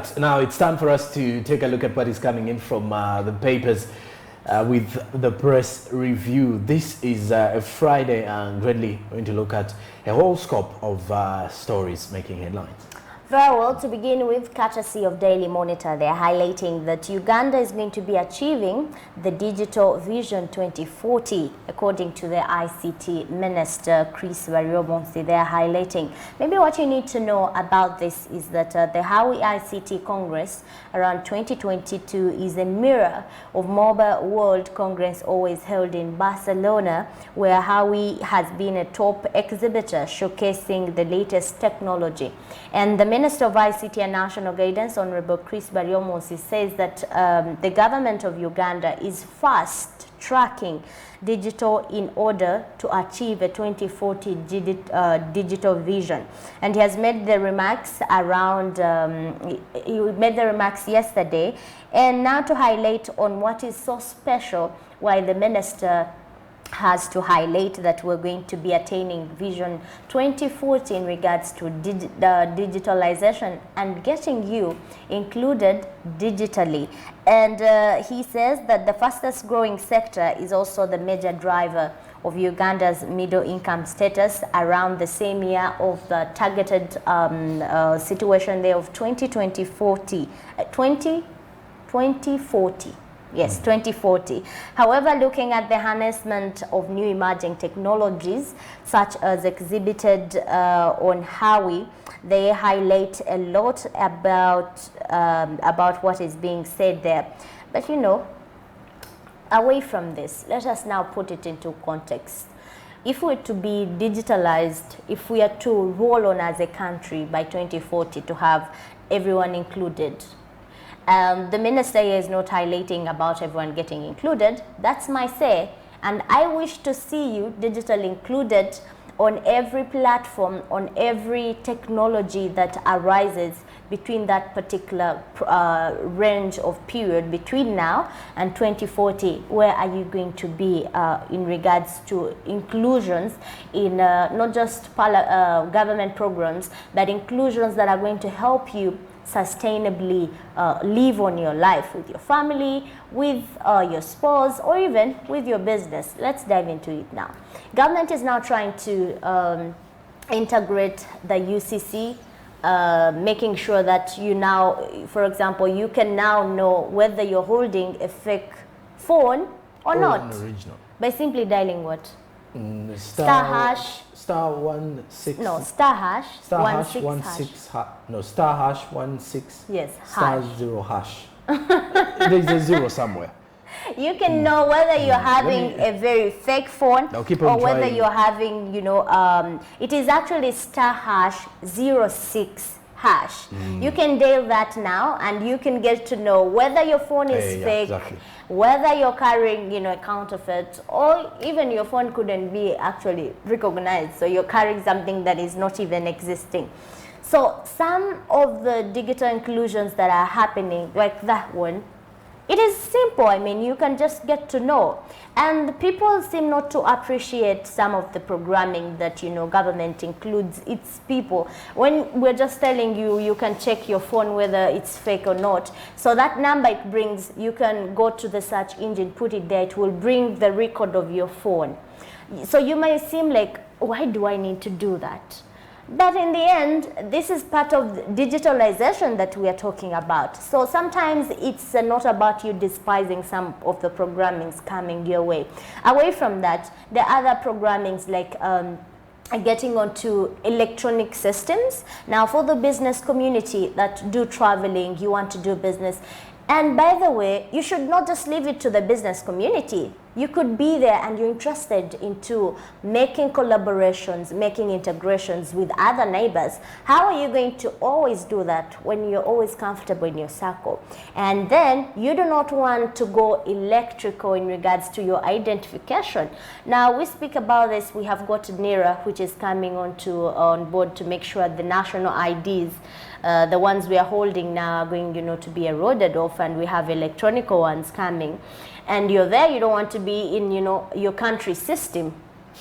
right, now it's time for us to take a look at what is coming in from the papers with the press review. This is a Friday, and Gredley going to look at a whole scope of stories making headlines. Very well, to begin with, courtesy of Daily Monitor, they're highlighting that Uganda is going to be achieving the Digital Vision 2040, according to the ICT Minister, Chris Baryomonsi. They're highlighting. Maybe what you need to know about this is that the Hawi ICT Congress around 2022 is a mirror of Mobile World Congress always held in Barcelona, where Hawi has been a top exhibitor showcasing the latest technology. And the Minister of ICT and National Guidance, Honorable Chris Baryomonsi, says that the government of Uganda is fast tracking digital in order to achieve a 2040 digital vision. And he has made the remarks around, he made the remarks yesterday, and now to highlight on what is so special, why the minister has to highlight that we're going to be attaining Vision 2040 in regards to digitalization and getting you included digitally. And he says that the fastest growing sector is also the major driver of Uganda's middle income status around the same year of the targeted situation there of 2040. Yes, 2040. However, looking at the harnessment of new emerging technologies, such as exhibited on Hawi, they highlight a lot about what is being said there. But you know, away from this, let us now put it into context. If we're to be digitalized, if we are to roll on as a country by 2040 to have everyone included, the minister here is not highlighting about everyone getting included. That's my say. And I wish to see you digitally included on every platform, on every technology that arises between that particular range of period between now and 2040. Where are you going to be in regards to inclusions in not just government programs, but inclusions that are going to help you sustainably live on your life with your family, with your spouse, or even with your business. Let's dive into it now. Government is now trying to integrate the UCC, making sure that you now, for example, you can now know whether you're holding a fake phone or not by simply dialing what? Star hash. Star 16. No, star hash. Star hash 16. No, star hash 16. Yes, star hash. 0 hash. There's a zero somewhere. You can know whether you're having a very fake phone or whether you're having, you know, it is actually star hash 06 hash. You can dial that now and you can get to know whether your phone is fake, exactly, whether you're carrying, you know, a counterfeit, or even your phone couldn't be actually recognized. So you're carrying something that is not even existing. So some of the digital inclusions that are happening, like that one, it is simple. I mean, you can just get to know. And people seem not to appreciate some of the programming that, you know, government includes its people. When we're just telling you, you can check your phone whether it's fake or not. So that number it brings, you can go to the search engine, put it there, it will bring the record of your phone. So you may seem like, why do I need to do that? But in the end, this is part of the digitalization that we are talking about. So sometimes it's not about you despising some of the programmings coming your way. Away from that, there are other programmings like getting onto electronic systems. Now for the business community that do traveling, you want to do business. And by the way, you should not just leave it to the business community. You could be there and you're interested into making collaborations, making integrations with other neighbors. How are you going to always do that when you're always comfortable in your circle? And then you do not want to go electrical in regards to your identification. Now we speak about this, we have got NERA, which is coming on board to make sure the national IDs, the ones we are holding now, are going, you know, to be eroded off, and we have electronic ones coming. And you're there, you don't want to be in, you know, your country system.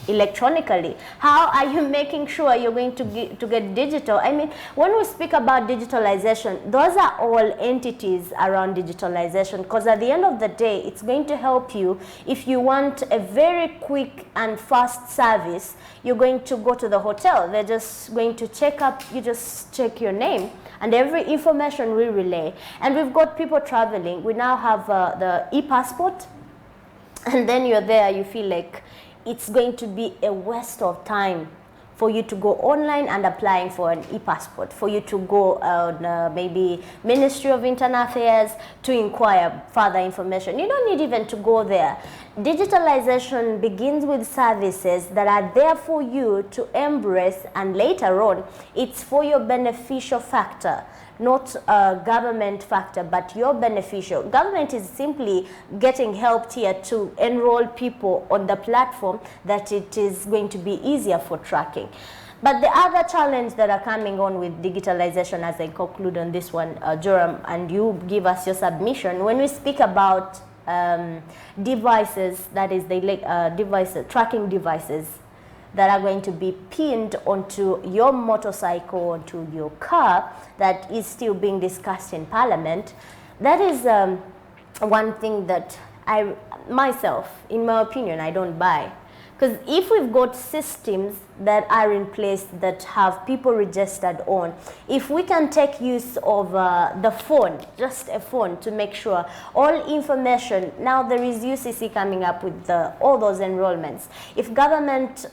electronically? How are you making sure you're going to get digital? I mean, when we speak about digitalization, those are all entities around digitalization, because at the end of the day, it's going to help you if you want a very quick and fast service. You're going to go to the hotel. They're just going to check up, you just check your name, and every information we relay. And we've got people traveling. We now have the e-passport, and then you're there, you feel like it's going to be a waste of time for you to go online and applying for an e-passport, for you to go on maybe Ministry of Internal Affairs to inquire further information. You don't need even to go there. Digitalization begins with services that are there for you to embrace, and later on, it's for your beneficial factor. Not a government factor, but your beneficial. Government is simply getting helped here to enroll people on the platform that it is going to be easier for tracking. But the other challenge that are coming on with digitalization, as I conclude on this one, Joram, and you give us your submission, when we speak about devices, that is the tracking devices, that are going to be pinned onto your motorcycle, onto your car, that is still being discussed in Parliament. That is one thing that I, myself, in my opinion, I don't buy. Because if we've got systems that are in place that have people registered on, if we can take use of the phone, just a phone, to make sure all information, now there is UCC coming up with all those enrollments. If government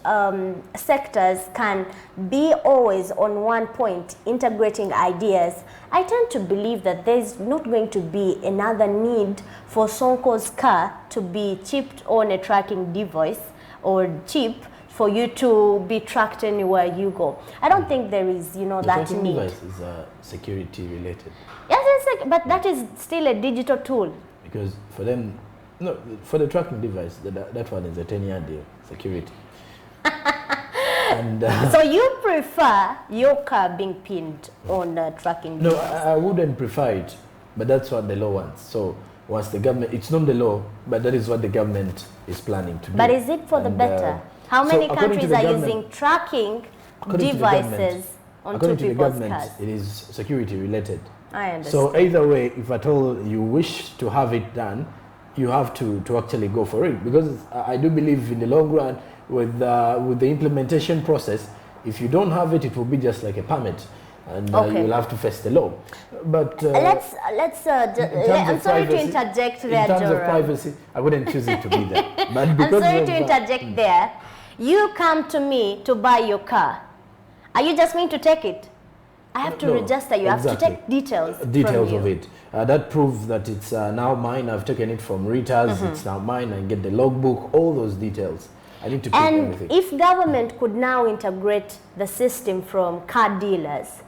sectors can be always on one point, integrating ideas, I tend to believe that there's not going to be another need for Sonko's car to be chipped on a tracking device or chip for you to be tracked anywhere you go. I don't think there is, that need. The tracking device is security related. Yes, but that is still a digital tool. Because for them, no, for the tracking device, that one is a 10-year deal, security. And, so you prefer your car being pinned on a tracking device? No, I wouldn't prefer it, but that's what the law wants. So once the government, it's not the law, but that is what the government is planning to do. But is it for the better? How many countries are using tracking devices onto people's cars? It is security related. I understand. So either way, if at all you wish to have it done, you have to actually go for it. Because I do believe in the long run, with the implementation process, if you don't have it, it will be just like a permit. And you will have to face the law. But let's I'm sorry to interject there, in terms of privacy, I wouldn't choose it to be there. But because I'm sorry to interject there. You come to me to buy your car. Are you just going to take it? I have to register. You have to take details from of it. That proves that it's now mine. I've taken it from Rita's. It's now mine. I get the logbook, all those details. I need to keep everything. And if government could now integrate the system from car dealers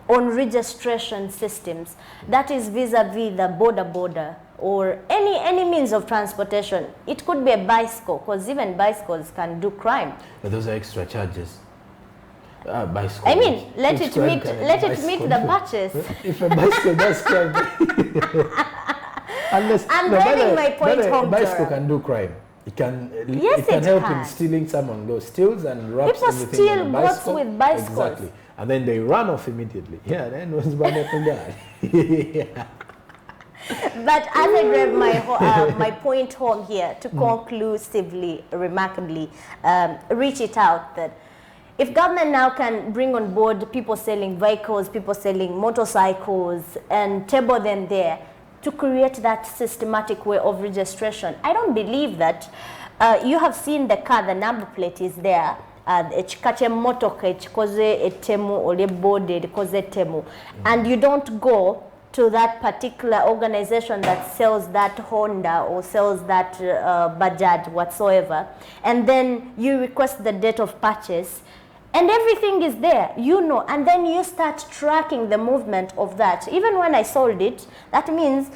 on registration systems, that is vis-a-vis the border or any means of transportation. It could be a bicycle, because even bicycles can do crime. But those are extra charges. Bicycle. I mean, let it meet the purchase. If a bicycle does crime, I'm driving my point home. A bicycle can do crime. It can help in stealing. Someone steals and wraps people everything on a bicycle. People steal with bicycles. Exactly. And then they run off immediately. Yeah, then was bad yeah. But as I drive my point home here to conclusively, remarkably reach it out, that if government now can bring on board people selling vehicles, people selling motorcycles, and table them there to create that systematic way of registration, I don't believe that you have seen the car, the number plate is there. And you don't go to that particular organization that sells that Honda or sells that Bajaj whatsoever, and then you request the date of purchase, and everything is there, and then you start tracking the movement of that. Even when I sold it, that means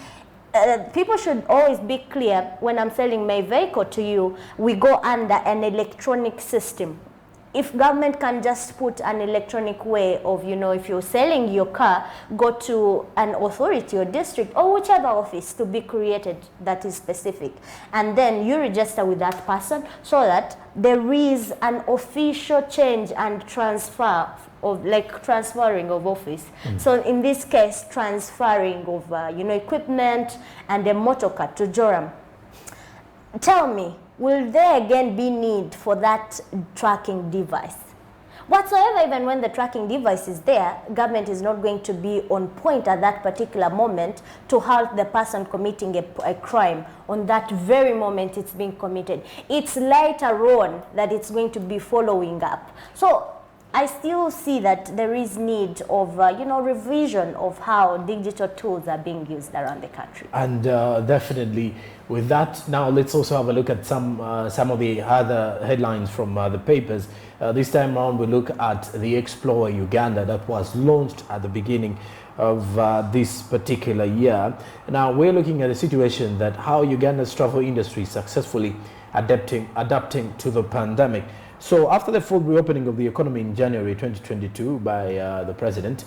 people should always be clear, when I'm selling my vehicle to you, we go under an electronic system. if government can just put an electronic way of, you know, if you're selling your car, go to an authority or district or whichever office to be created that is specific. And then you register with that person so that there is an official change and transfer of, like, transferring of office. So in this case, transferring of, you know, equipment and a motor car to Joram. Tell me, will there again be need for that tracking device? Whatsoever, even when the tracking device is there, government is not going to be on point at that particular moment to halt the person committing a crime on that very moment it's being committed. It's later on that it's going to be following up. So I still see that there is need of, you know, revision of how digital tools are being used around the country. And definitely with that, now let's also have a look at some of the other headlines from the papers. This time around, we look at the Explore Uganda that was launched at the beginning of this particular year. Now we're looking at a situation that how Uganda's travel industry is successfully adapting to the pandemic. So after the full reopening of the economy in January 2022 by the president,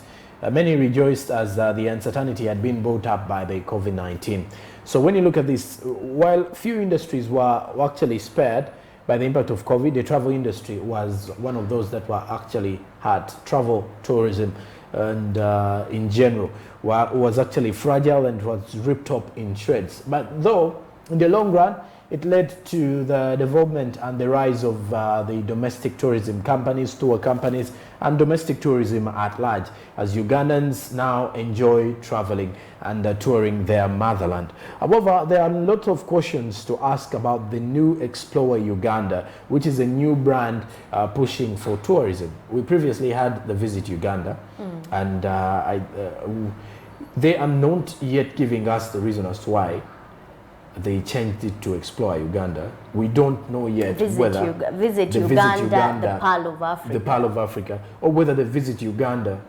many rejoiced as the uncertainty had been brought up by the COVID-19. So when you look at this, while few industries were actually spared by the impact of COVID, the travel industry was one of those that were actually had travel tourism and in general was actually fragile and was ripped up in shreds. But though in the long run, it led to the development and the rise of the domestic tourism companies, tour companies, and domestic tourism at large, as Ugandans now enjoy traveling and touring their motherland. However, there are a lot of questions to ask about the new Explore Uganda, which is a new brand pushing for tourism. We previously had the Visit Uganda, and they are not yet giving us the reason as to why they changed it to Explore Uganda. We don't know yet whether Visit Uganda, the Pearl of Africa. The Pearl of Africa, or whether the Visit Uganda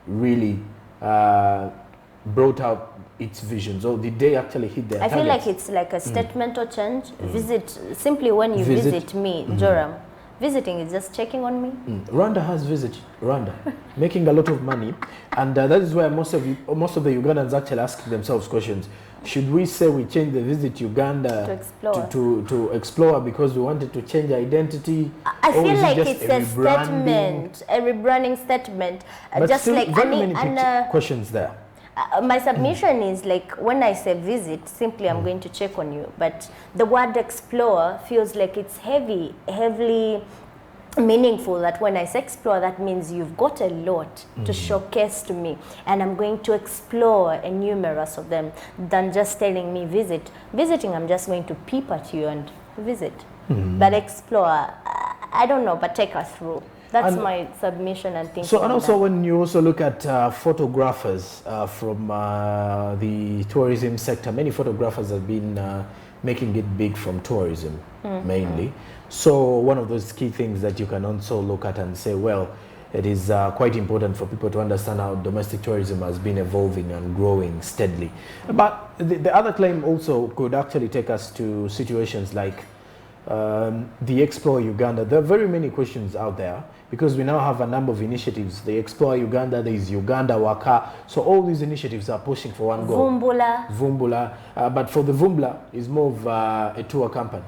really brought out its visions, or did they actually hit their targets? I feel like it's like a statemental change. Visit, simply when you visit me, Joram, visiting is just checking on me. Rwanda has Visit Rwanda, making a lot of money, and that is where most of the Ugandans actually ask themselves questions. Should we say we change the Visit Uganda to Explore because we wanted to change identity? I feel like it's a statement, a rebranding statement. But just still, like very many questions there. My submission is like, when I say visit, simply I'm going to check on you. But the word explore feels like it's heavily meaningful, that when I say explore, that means you've got a lot to showcase to me, and I'm going to explore a numerous of them than just telling me visit. Visiting, I'm just going to peep at you and visit. But explore, I don't know, but take us through. That's my submission and thinking. So, and also when you also look at photographers from the tourism sector, many photographers have been making it big from tourism mainly. So one of those key things that you can also look at and say, well, it is quite important for people to understand how domestic tourism has been evolving and growing steadily. But the other claim also could actually take us to situations like the Explore Uganda. There are very many questions out there because we now have a number of initiatives. The Explore Uganda, there is Uganda Waka. So all these initiatives are pushing for one goal. Vumbula. But for the Vumbula, is more of a tour company.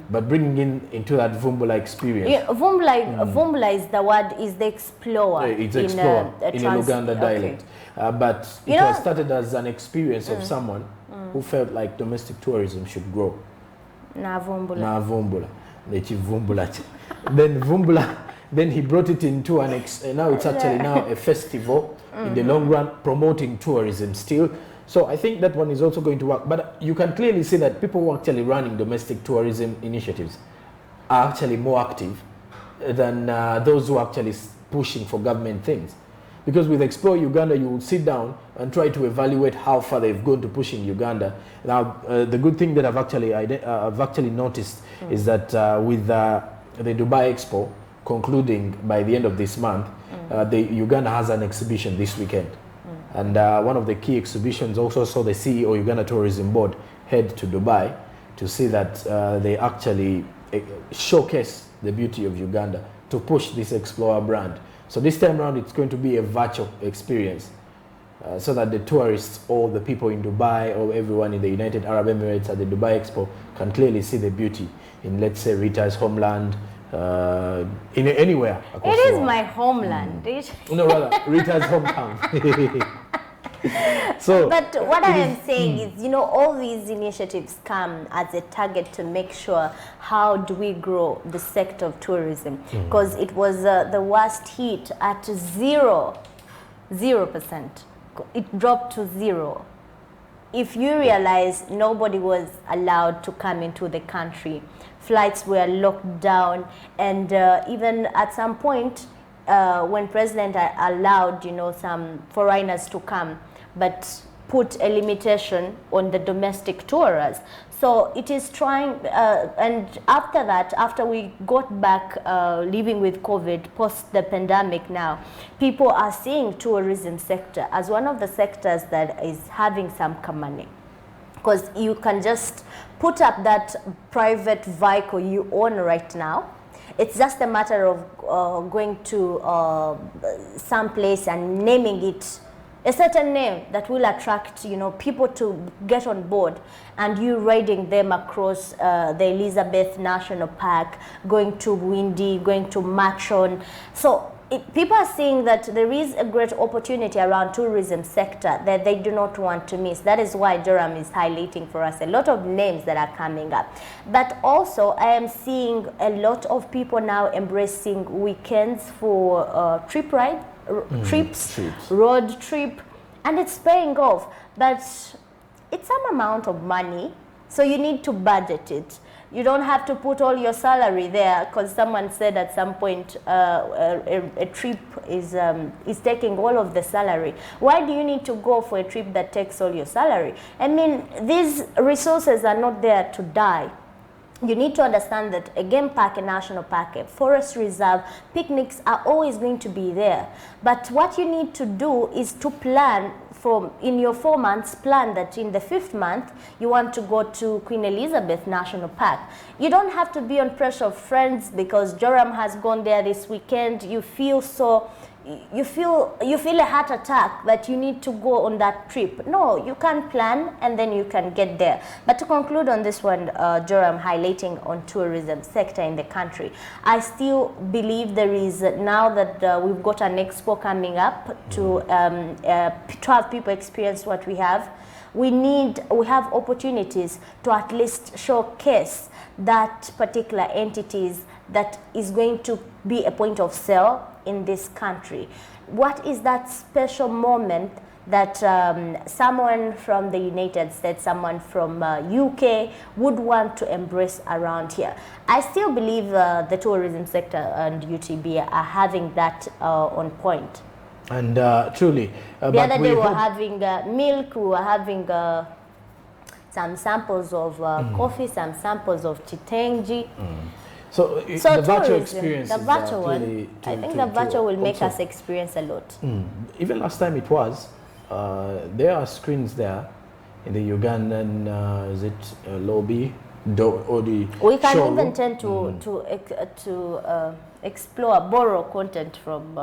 But bringing into that Vumbula experience. Yeah, Vumbula is the word, is the explorer. It's explorer in a Luganda dialect. But it was started as an experience of someone who felt like domestic tourism should grow. Na Vumbula. Then Vumbula, then he brought it into now it's actually now a festival in the long run, promoting tourism still. So I think that one is also going to work. But you can clearly see that people who are actually running domestic tourism initiatives are actually more active than those who are actually pushing for government things. Because with Explore Uganda, you will sit down and try to evaluate how far they've gone to pushing Uganda. Now, the good thing that I've actually noticed is that with the Dubai Expo concluding by the end of this month, Uganda has an exhibition this weekend. And one of the key exhibitions also saw the CEO Uganda Tourism Board head to Dubai to see that they actually showcase the beauty of Uganda to push this Explorer brand. So this time around, it's going to be a virtual experience so that the tourists or the people in Dubai or everyone in the United Arab Emirates at the Dubai Expo can clearly see the beauty in, let's say, Rita's homeland, in anywhere across it the is world. my homeland. No, rather, Rita's hometown. So, but what I am saying is, you know, all these initiatives come as a target to make sure how do we grow the sector of tourism, because it was the worst hit at 0%. It dropped to 0. If you realize nobody was allowed to come into the country, flights were locked down, and even at some point when President allowed, you know, some foreigners to come, but put a limitation on the domestic tourists. So it is trying, and after that, after we got back living with COVID, post the pandemic now, people are seeing tourism sector as one of the sectors that is having some money. Because you can just put up that private vehicle you own right now. It's just a matter of going to some place and naming it a certain name that will attract, you know, people to get on board, and you riding them across the Elizabeth National Park, going to Windy, going to Machon. So people are seeing that there is a great opportunity around tourism sector that they do not want to miss. That is why Joram is highlighting for us a lot of names that are coming up. But also I am seeing a lot of people now embracing weekends for trips, road trip, and it's paying off. But it's some amount of money, so you need to budget it. You don't have to put all your salary there, because someone said at some point a trip is taking all of the salary. Why do you need to go for a trip that takes all your salary? I mean, these resources are not there to die. You need to understand that a game park, a national park, a forest reserve, picnics are always going to be there. But what you need to do is to plan in your 4 months, plan that in the 5th month, you want to go to Queen Elizabeth National Park. You don't have to be on pressure of friends because Joram has gone there this weekend. You feel a heart attack that you need to go on that trip. No, you can plan and then you can get there. But to conclude on this one, Joram, highlighting on tourism sector in the country, I still believe there is, now that we've got an expo coming up to have people experience what we have, we have opportunities to at least showcase that particular entities that is going to be a point of sale in this country. What is that special moment that someone from the United States, someone from UK would want to embrace around here? I still believe the tourism sector and UTB are having that on point. And truly. The other day we were having milk, we were having some samples of coffee, some samples of chitenji. So the virtual experience, the virtual one, I think the virtual will make us experience a lot. Even last time it was, there are screens there in the Ugandan, is it lobby, or the we can showroom. even tend to explore, borrow content from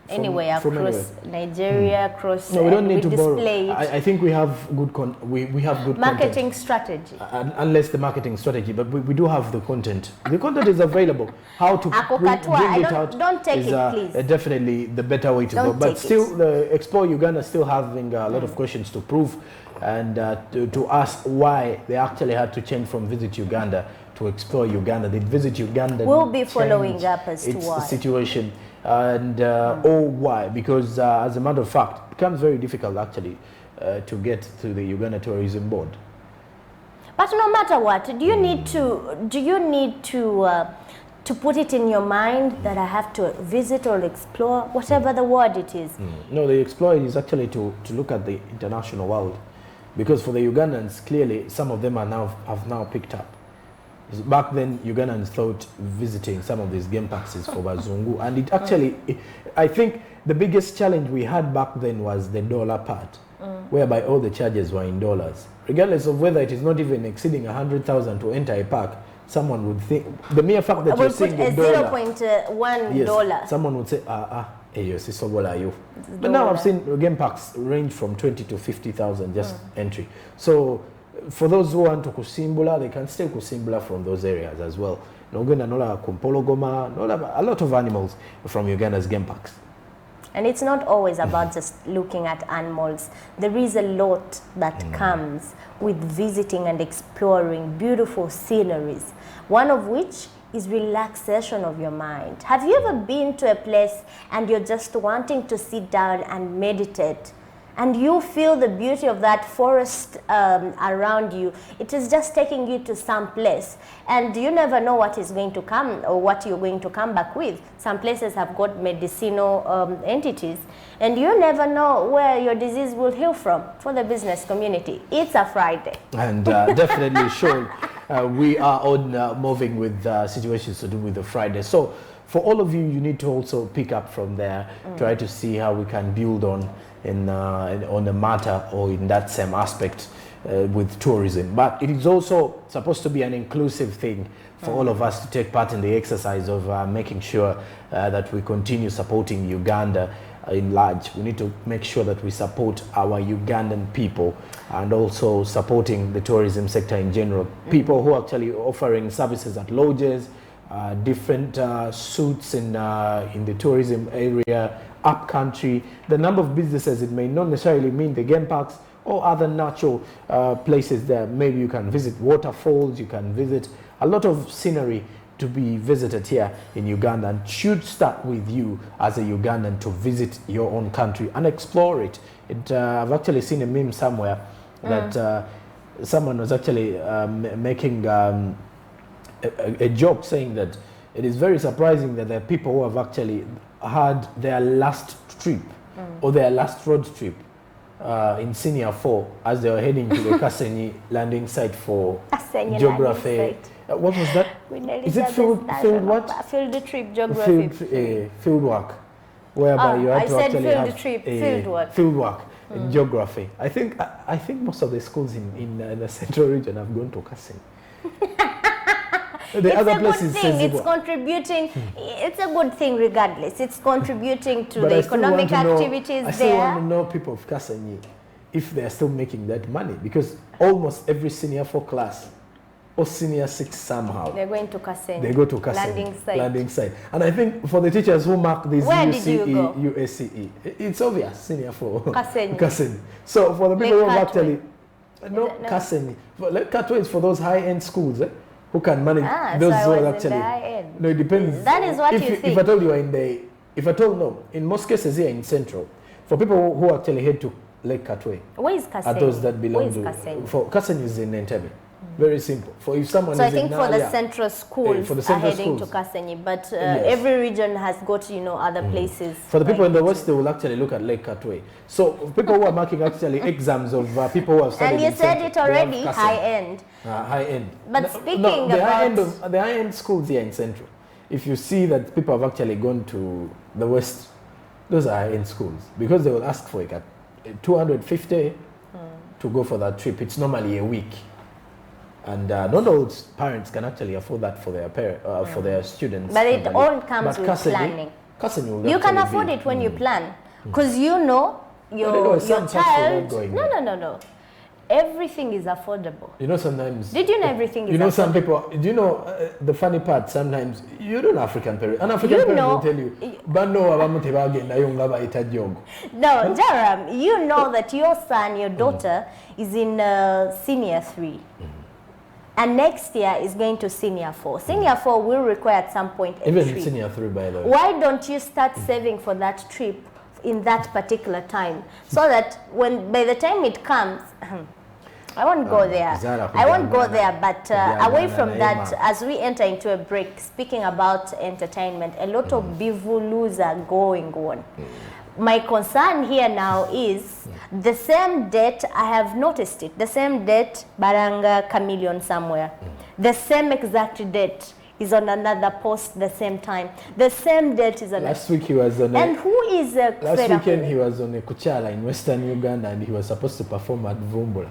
anywhere across Nigeria, across. No, we don't need to borrow. It. I think we have good we have good marketing content. Strategy. Unless the marketing strategy, but we do have the content. The content is available. How to bring it out? Don't take it, please. Definitely the better way to go. But still, the Expo Uganda still having a lot of questions to prove and to ask why they actually had to change from Visit Uganda to Explore Uganda. Did Visit Uganda? We'll be following up as to why. Situation. And why? Because as a matter of fact, it becomes very difficult actually to get to the Uganda Tourism Board. But no matter what, do you need to put it in your mind that I have to visit or explore, whatever the word it is? No, the explore is actually to look at the international world, because for the Ugandans, clearly some of them have now picked up. Back then, Ugandans thought visiting some of these game parks is for Bazungu, and it actually, I think the biggest challenge we had back then was the dollar part, whereby all the charges were in dollars. Regardless of whether it is not even exceeding 100,000 to enter a park, someone would think, the mere fact that you're saying the dollar. $0.1. Yes, someone would say, but now I've seen game packs range from 20 to 50,000 just entry. So for those who want to kusimbula, they can still kusimbula from those areas as well. A lot of animals from Uganda's game parks. And it's not always about just looking at animals. There is a lot that comes with visiting and exploring beautiful sceneries, one of which is relaxation of your mind. Have you ever been to a place and you're just wanting to sit down and meditate, and you feel the beauty of that forest around you? It is just taking you to some place, and you never know what is going to come or what you're going to come back with. Some places have got medicinal entities, and you never know where your disease will heal from. For the business community, it's a Friday. And definitely sure. We are on moving with situations to do with the Friday. So for all of you, you need to also pick up from there, try to see how we can build on the matter or in that same aspect with tourism. But it is also supposed to be an inclusive thing for all of us to take part in the exercise of making sure that we continue supporting Uganda in large. We need to make sure that we support our Ugandan people and also supporting the tourism sector in general. People who are actually offering services at lodges, different suites in the tourism area, up country, the number of businesses. It may not necessarily mean the game parks or other natural places there. Maybe you can visit waterfalls, you can visit a lot of scenery to be visited here in Uganda, and should start with you as a Ugandan to visit your own country and explore it. I've actually seen a meme somewhere that someone was actually making a joke saying that it is very surprising that there are people who have actually had their last trip or their last road trip in Senior 4 as they were heading to the Kasenyi landing site for geography. What was that? Is it field what? Field trip geography. Field work. Whereby you have to actually have field work. Field work in geography. I think most of the schools in the central region have gone to Kasenyi. The other places, it's contributing. It's a good thing regardless. It's contributing to the economic activities there. I still want to know people of Kasenyi if they are still making that money, because almost every Senior 4 class or Senior 6 somehow they're going to Kasenyi. They go to Kasenyi landing site. And I think for the teachers who mark this UCE, USCE, it's obvious Senior 4 Kasenyi. So for the people who have actually Kasenyi, Katwe is for those high-end schools. Who can manage those who are actually? No, it depends. That is what you think. If I told you in most cases here in Central, for people who actually head to Lake Katwe, where is Kasenyi? Are those that belong to Kasenyi? For Kasenyi is in Entebbe. Very simple. For if someone so I think for the central schools are heading to Kasenyi, but every region has got other places. For the people in the west, they will actually look at Lake Katwe. So people who are marking actually exams of people who have studied. And you said it already, high end. High end. But speaking about the high end schools here in Central, if you see that people have actually gone to the west, those are high end schools because they will ask for like 250 to go for that trip. It's normally a week. And not all parents can actually afford that for their for their students. But it all comes with planning. You can afford it when you plan, because you know your child. No. Everything is affordable. Sometimes. Did you know everything is affordable? Some people. Do you know the funny part? Sometimes you don't know African parents. An African parent will tell you, No, Jaram, you know that your son, your daughter, is in Senior 3. And next year is going to Senior 4. Senior 4 will require at some point a Even trip. Senior 3, by the way. Why don't you start saving for that trip in that particular time, so that by the time it comes, I won't go there. I won't go there, but away from that, as we enter into a break, speaking about entertainment, a lot of bivulus are going on. My concern here now is the same date, I have noticed it, the same date, Baranga Chameleon somewhere. The same exact date is on another post the same time. The same date is on last week he was on and who is last weekend he was on a Kuchala in Western Uganda and he was supposed to perform at Vumbula.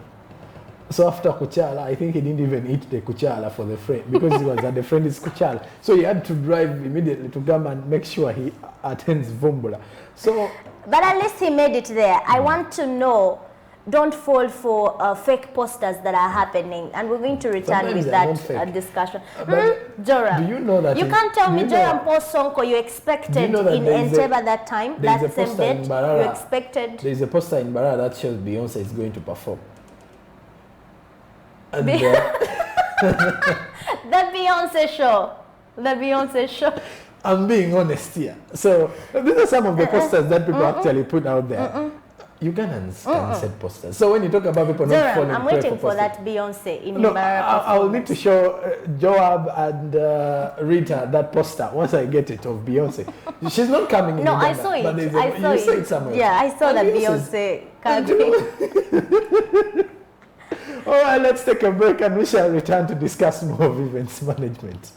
So after Kuchala, I think he didn't even eat the Kuchala for the friend because he was at the friend's Kuchala. So he had to drive immediately to come and make sure he attends Vumbula. So, but at least he made it there. I want to know, don't fall for fake posters that are happening. And we're going to return with that discussion. Joram, do you know that? You can't tell me Joram post Sonko you expected in Entebbe that time, that same date. You expected. There's a poster in Barara that shows Beyonce is going to perform. And, the Beyonce show. The Beyonce show. I'm being honest here. So these are some of the posters that people actually put out there. Ugandans can set posters. So when you talk about people not following, I'm waiting for that Beyonce in I'll need to show Joab and Rita that poster once I get it of Beyonce. She's not coming in Uganda. I saw it. You saw it somewhere. Yeah, I saw that Beyonce coming. All right, let's take a break and we shall return to discuss more of events management.